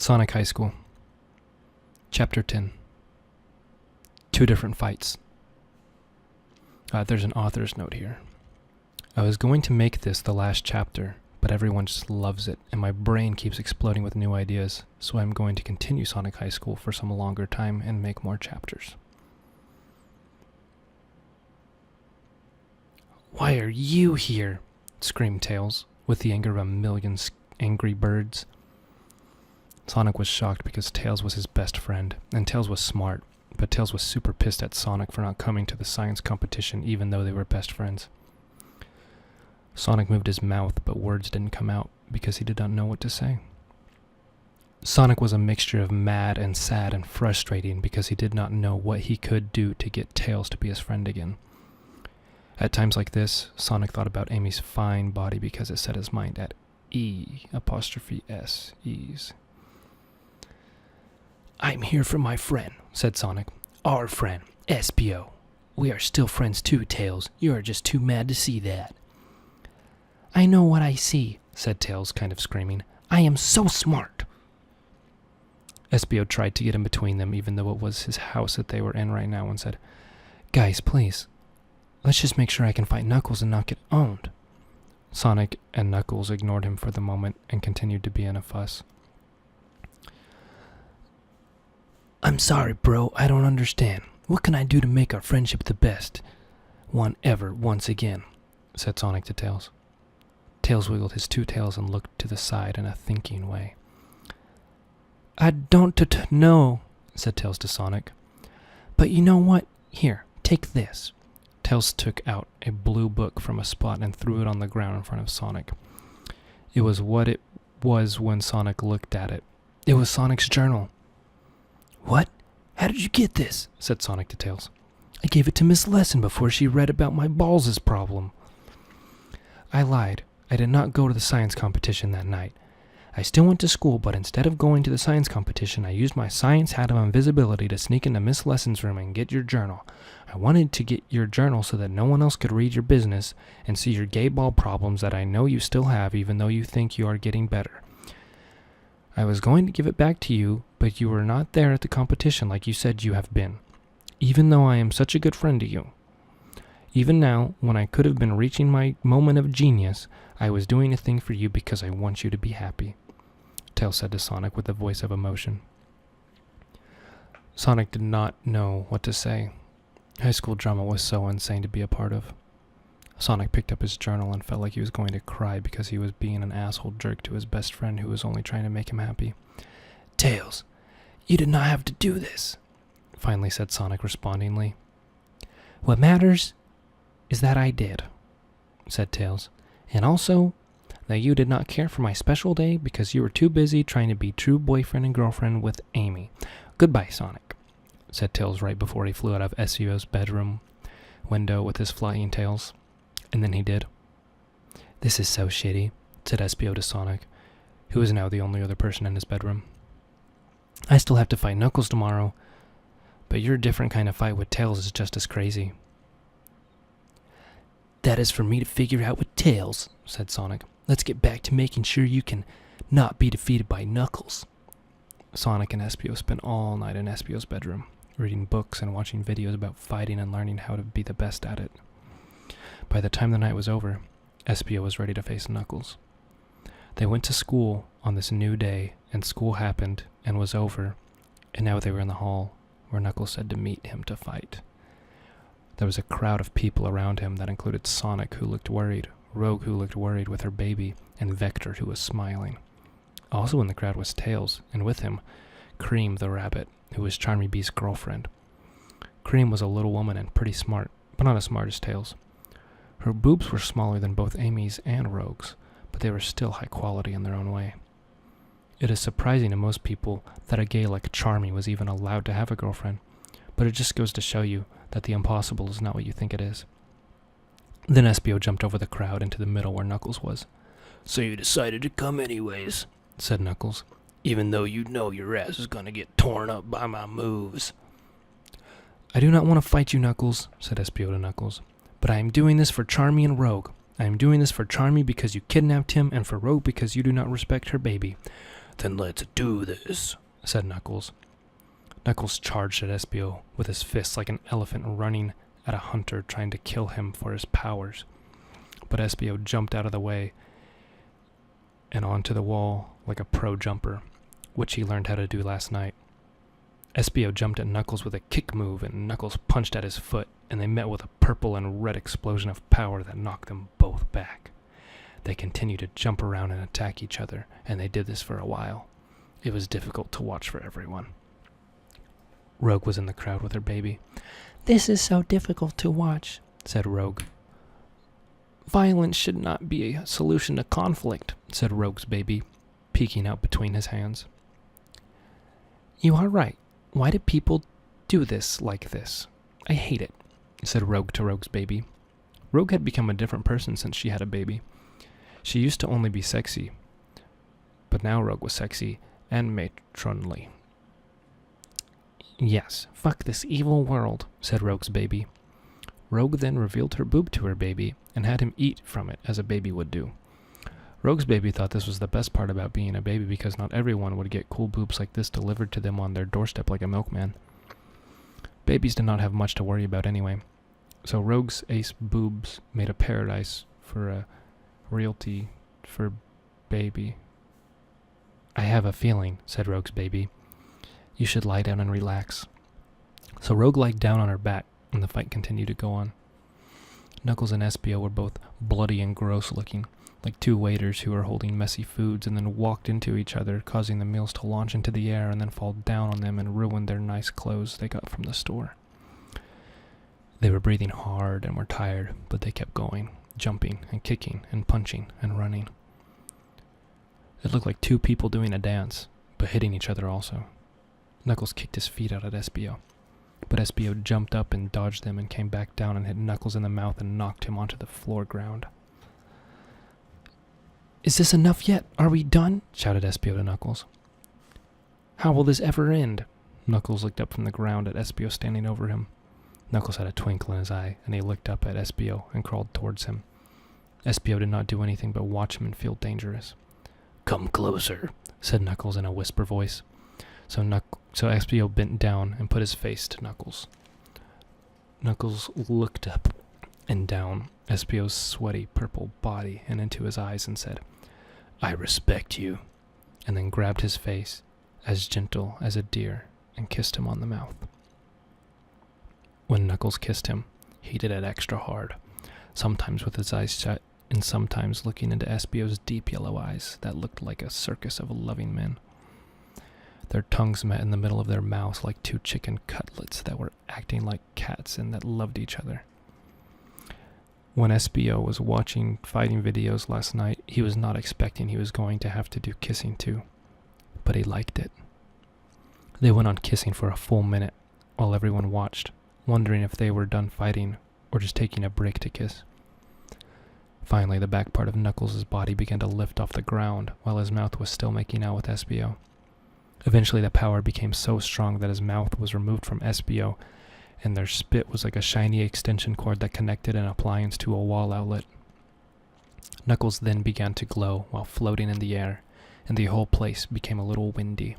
Sonic High School. Chapter 10. 2 different fights. There's an author's note here. I was going to make this the last chapter, but everyone just loves it, and my brain keeps exploding with new ideas, so I'm going to continue Sonic High School for some longer time and make more chapters. Why are you here? Screamed Tails, with the anger of a million angry birds. Sonic was shocked because Tails was his best friend, and Tails was smart, but Tails was super pissed at Sonic for not coming to the science competition even though they were best friends. Sonic moved his mouth, but words didn't come out because he did not know what to say. Sonic was a mixture of mad and sad and frustrating because he did not know what he could do to get Tails to be his friend again. At times like this, Sonic thought about Amy's fine body because it set his mind at E''S, ease. I'm here for my friend, said Sonic. Our friend, Espio. We are still friends too, Tails. You are just too mad to see that. I know what I see, said Tails, kind of screaming. I am so smart. Espio tried to get in between them, even though it was his house that they were in right now, and said, Guys, please. Let's just make sure I can fight Knuckles and not get owned. Sonic and Knuckles ignored him for the moment and continued to be in a fuss. I'm sorry, bro. I don't understand. What can I do to make our friendship the best one ever once again? Said Sonic to Tails. Tails wiggled his 2 tails and looked to the side in a thinking way. I don't know, said Tails to Sonic. But you know what? Here, take this. Tails took out a blue book from a spot and threw it on the ground in front of Sonic. It was what it was when Sonic looked at it. It was Sonic's journal. What? How did you get this? Said Sonic to Tails. I gave it to Miss Lesson before she read about my balls' problem. I lied. I did not go to the science competition that night. I still went to school, but instead of going to the science competition, I used my science hat of invisibility to sneak into Miss Lesson's room and get your journal. I wanted to get your journal so that no one else could read your business and see your gay ball problems that I know you still have, even though you think you are getting better. I was going to give it back to you, but you were not there at the competition like you said you have been, even though I am such a good friend to you. Even now, when I could have been reaching my moment of genius, I was doing a thing for you because I want you to be happy, Tails said to Sonic with a voice of emotion. Sonic did not know what to say. High school drama was so insane to be a part of. Sonic picked up his journal and felt like he was going to cry because he was being an asshole jerk to his best friend who was only trying to make him happy. Tails, you did not have to do this, finally said Sonic respondingly. What matters is that I did, said Tails, and also that you did not care for my special day because you were too busy trying to be true boyfriend and girlfriend with Amy. Goodbye, Sonic, said Tails right before he flew out of Espio's bedroom window with his flying tails. And then he did. This is so shitty, said Espio to Sonic, who was now the only other person in his bedroom. I still have to fight Knuckles tomorrow, but your different kind of fight with Tails is just as crazy. That is for me to figure out with Tails, said Sonic. Let's get back to making sure you can not be defeated by Knuckles. Sonic and Espio spent all night in Espio's bedroom, reading books and watching videos about fighting and learning how to be the best at it. By the time the night was over, Espio was ready to face Knuckles. They went to school on this new day, and school happened and was over, and now they were in the hall where Knuckles said to meet him to fight. There was a crowd of people around him that included Sonic, who looked worried, Rogue, who looked worried with her baby, and Vector, who was smiling. Also in the crowd was Tails, and with him, Cream the rabbit, who was Charmy Bee's girlfriend. Cream was a little woman and pretty smart, but not as smart as Tails. Her boobs were smaller than both Amy's and Rogue's, but they were still high quality in their own way. It is surprising to most people that a gay like Charmy was even allowed to have a girlfriend, but it just goes to show you that the impossible is not what you think it is. Then Espio jumped over the crowd into the middle where Knuckles was. So you decided to come anyways, said Knuckles, even though you know your ass is going to get torn up by my moves. I do not want to fight you, Knuckles, said Espio to Knuckles, but I am doing this for Charmy and Rogue. I am doing this for Charmy because you kidnapped him, and for Rogue because you do not respect her baby. Then let's do this, said Knuckles. Knuckles charged at Espio with his fists like an elephant running at a hunter trying to kill him for his powers. But Espio jumped out of the way and onto the wall like a pro jumper, which he learned how to do last night. Espio jumped at Knuckles with a kick move, and Knuckles punched at his foot, and they met with a purple and red explosion of power that knocked them both back. They continued to jump around and attack each other, and they did this for a while. It was difficult to watch for everyone. Rogue was in the crowd with her baby. "This is so difficult to watch," said Rogue. "Violence should not be a solution to conflict," said Rogue's baby, peeking out between his hands. "You are right. Why do people do this like this? I hate it," said Rogue to Rogue's baby. Rogue had become a different person since she had a baby. She used to only be sexy, but now Rogue was sexy and matronly. "Yes, fuck this evil world," said Rogue's baby. Rogue then revealed her boob to her baby and had him eat from it as a baby would do. Rogue's baby thought this was the best part about being a baby because not everyone would get cool boobs like this delivered to them on their doorstep like a milkman. Babies did not have much to worry about anyway, so Rogue's ace boobs made a paradise for a realty for baby. "I have a feeling," said Rogue's baby. "You should lie down and relax." So Rogue lied down on her back, and the fight continued to go on. Knuckles and Espio were both bloody and gross looking, like two waiters who were holding messy foods and then walked into each other, causing the meals to launch into the air and then fall down on them and ruin their nice clothes they got from the store. They were breathing hard and were tired, but they kept going, jumping and kicking and punching and running. It looked like two people doing a dance, but hitting each other also. Knuckles kicked his feet out at Espio, but Espio jumped up and dodged them and came back down and hit Knuckles in the mouth and knocked him onto the floor ground. "Is this enough yet? Are we done?" shouted Espio to Knuckles. "How will this ever end?" Knuckles looked up from the ground at Espio standing over him. Knuckles had a twinkle in his eye, and he looked up at Espio and crawled towards him. Espio did not do anything but watch him and feel dangerous. "Come closer," said Knuckles in a whisper voice. So Espio bent down and put his face to Knuckles. Knuckles looked up and down Espio's sweaty purple body and into his eyes and said, "I respect you," and then grabbed his face, as gentle as a deer, and kissed him on the mouth. When Knuckles kissed him, he did it extra hard, sometimes with his eyes shut and sometimes looking into Espio's deep yellow eyes that looked like a circus of loving men. Their tongues met in the middle of their mouths like two chicken cutlets that were acting like cats and that loved each other. When Espio was watching fighting videos last night, he was not expecting he was going to have to do kissing too, but he liked it. They went on kissing for a full minute while everyone watched, wondering if they were done fighting or just taking a break to kiss. Finally, the back part of Knuckles' body began to lift off the ground while his mouth was still making out with Espio. Eventually, the power became so strong that his mouth was removed from Espio, and their spit was like a shiny extension cord that connected an appliance to a wall outlet. Knuckles then began to glow while floating in the air, and the whole place became a little windy.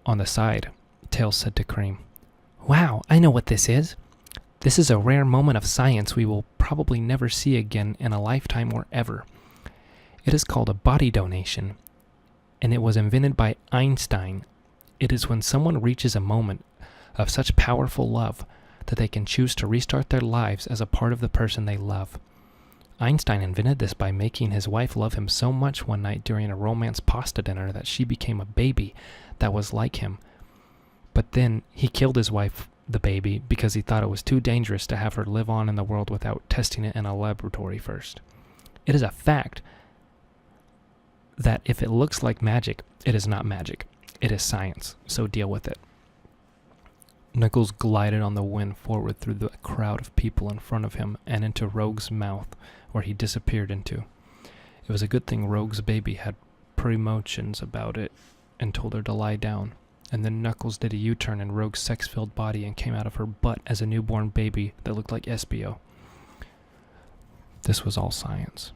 On the side, Tails said to Cream, "Wow, I know what this is. This is a rare moment of science we will probably never see again in a lifetime or ever. It is called a body donation, and it was invented by Einstein. It is when someone reaches a moment of such powerful love that they can choose to restart their lives as a part of the person they love. Einstein invented this by making his wife love him so much one night during a romance pasta dinner that she became a baby that was like him. But then he killed his wife, the baby, because he thought it was too dangerous to have her live on in the world without testing it in a laboratory first. It is a fact that if it looks like magic, it is not magic. It is science, so deal with it." Knuckles glided on the wind forward through the crowd of people in front of him and into Rogue's mouth, where he disappeared into. It was a good thing Rogue's baby had premonitions about it and told her to lie down, and then Knuckles did a U-turn in Rogue's sex-filled body and came out of her butt as a newborn baby that looked like Espio. This was all science.